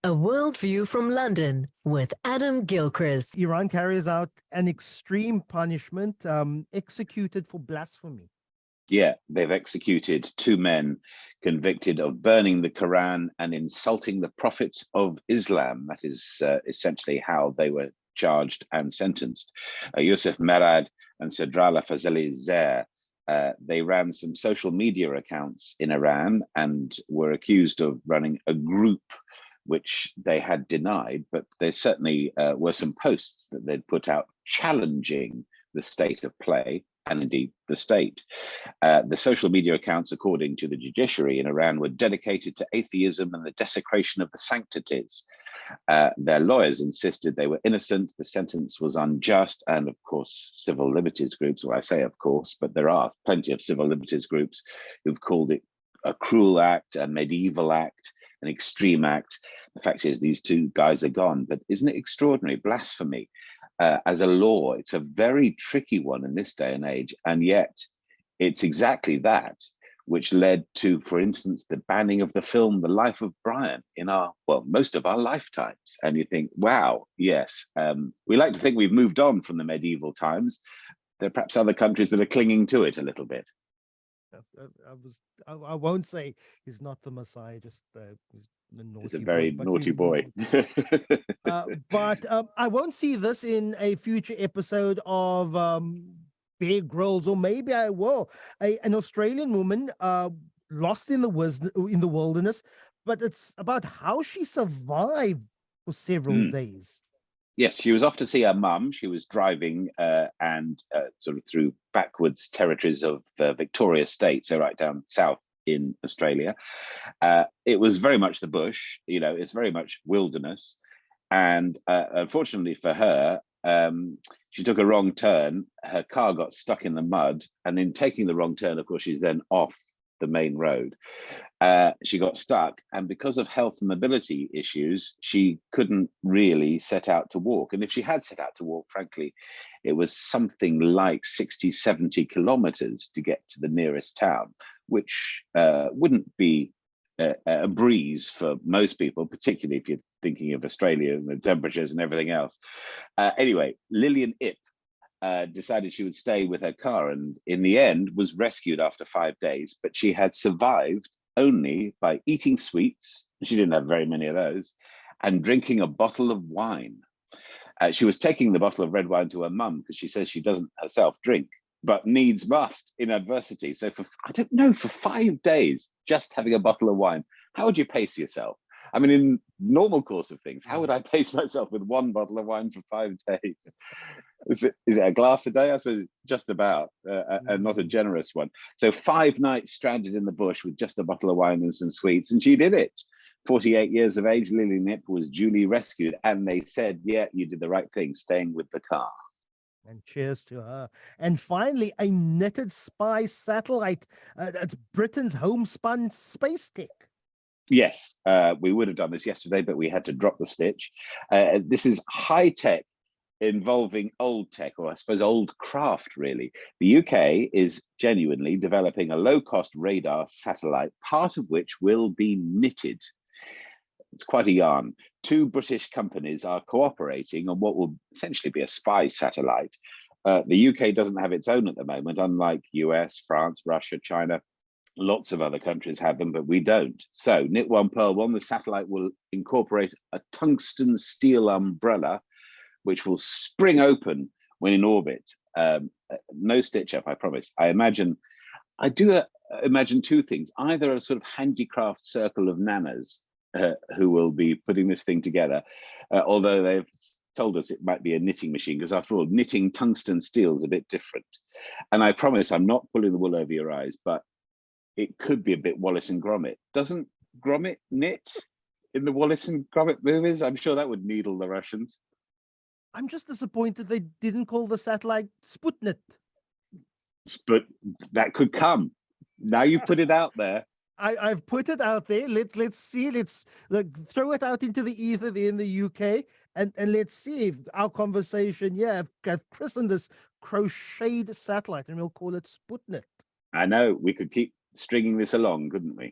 A Worldview from London with Adam Gilchrist. Iran carries out an extreme punishment, executed for blasphemy. Yeah, they've executed two men convicted of burning the Quran and insulting the prophets of Islam. That is essentially how they were charged and sentenced. Yusuf Merad and Sadrallah Fazeli Zair. They ran some social media accounts in Iran and were accused of running a group which they had denied, but there certainly were some posts that they'd put out challenging the state of play and indeed the state. The social media accounts, according to the judiciary in Iran, were dedicated to atheism and the desecration of the sanctities. Their lawyers insisted they were innocent, the sentence was unjust, and of course, civil liberties groups, well, I say of course, but there are plenty of civil liberties groups who've called it a cruel act, a medieval act, an extreme act. The fact is, these two guys are gone, but isn't it extraordinary? Blasphemy as a law, it's a very tricky one in this day and age, and yet it's exactly that which led to, for instance, the banning of the film The Life of Brian in most of our lifetimes. And you think, wow, yes, we like to think we've moved on from the medieval times. There are perhaps other countries that are clinging to it a little bit. I won't say he's not the Messiah, just he's a very naughty boy. But I won't see this in a future episode of Bear Grylls, or maybe I will. An Australian woman lost in the wilderness, but it's about how she survived for several days. Yes, she was off to see her mum. She was driving and sort of through backwards territories of Victoria State, so right down south in Australia. It was very much the bush, it's very much wilderness. And unfortunately for her, she took a wrong turn. Her car got stuck in the mud. And in taking the wrong turn, of course, she's then off the main road. She got stuck, and because of health and mobility issues, she couldn't really set out to walk. And if she had set out to walk, frankly, it was something like 60, 70 kilometers to get to the nearest town, which wouldn't be a breeze for most people, particularly if you're thinking of Australia and the temperatures and everything else. Anyway, Lillian Ip decided she would stay with her car, and in the end was rescued after 5 days, but she had survived only by eating sweets, she didn't have very many of those, and drinking a bottle of wine. She was taking the bottle of red wine to her mum because she says she doesn't herself drink, but needs must in adversity. So for 5 days, just having a bottle of wine, how would you pace yourself? I mean, in normal course of things, how would I pace myself with one bottle of wine for 5 days? Is it a glass a day? I suppose just about, and not a generous one. So 5 nights stranded in the bush with just a bottle of wine and some sweets, and she did it. 48 years of age, Lily Nip was duly rescued, and they said, yeah, you did the right thing, staying with the car. And cheers to her. And finally, a knitted spy satellite. That's Britain's homespun space tech. Yes, we would have done this yesterday, but we had to drop the stitch. This is high tech involving old tech, or I suppose old craft, really. The UK is genuinely developing a low-cost radar satellite, part of which will be knitted. It's quite a yarn. 2 British companies are cooperating on what will essentially be a spy satellite. The UK doesn't have its own at the moment, unlike US, France, Russia, China. Lots of other countries have them, but we don't. So Knit One, Pearl One, the satellite will incorporate a tungsten steel umbrella, which will spring open when in orbit. No stitch up, I promise. I imagine 2 things: either a sort of handicraft circle of nanas who will be putting this thing together, although they've told us it might be a knitting machine, because after all, knitting tungsten steel is a bit different. And I promise I'm not pulling the wool over your eyes, but it could be a bit Wallace and Gromit. Doesn't Gromit knit in the Wallace and Gromit movies? I'm sure that would needle the Russians. I'm just disappointed they didn't call the satellite Sputnik. But that could come. Now you've put it out there. I've put it out there. Let's see. Let's throw it out into the ether there in the UK, and let's see if our conversation. Yeah, I've christened this crocheted satellite, and we'll call it Sputnik. I know, we could keep stringing this along, couldn't we?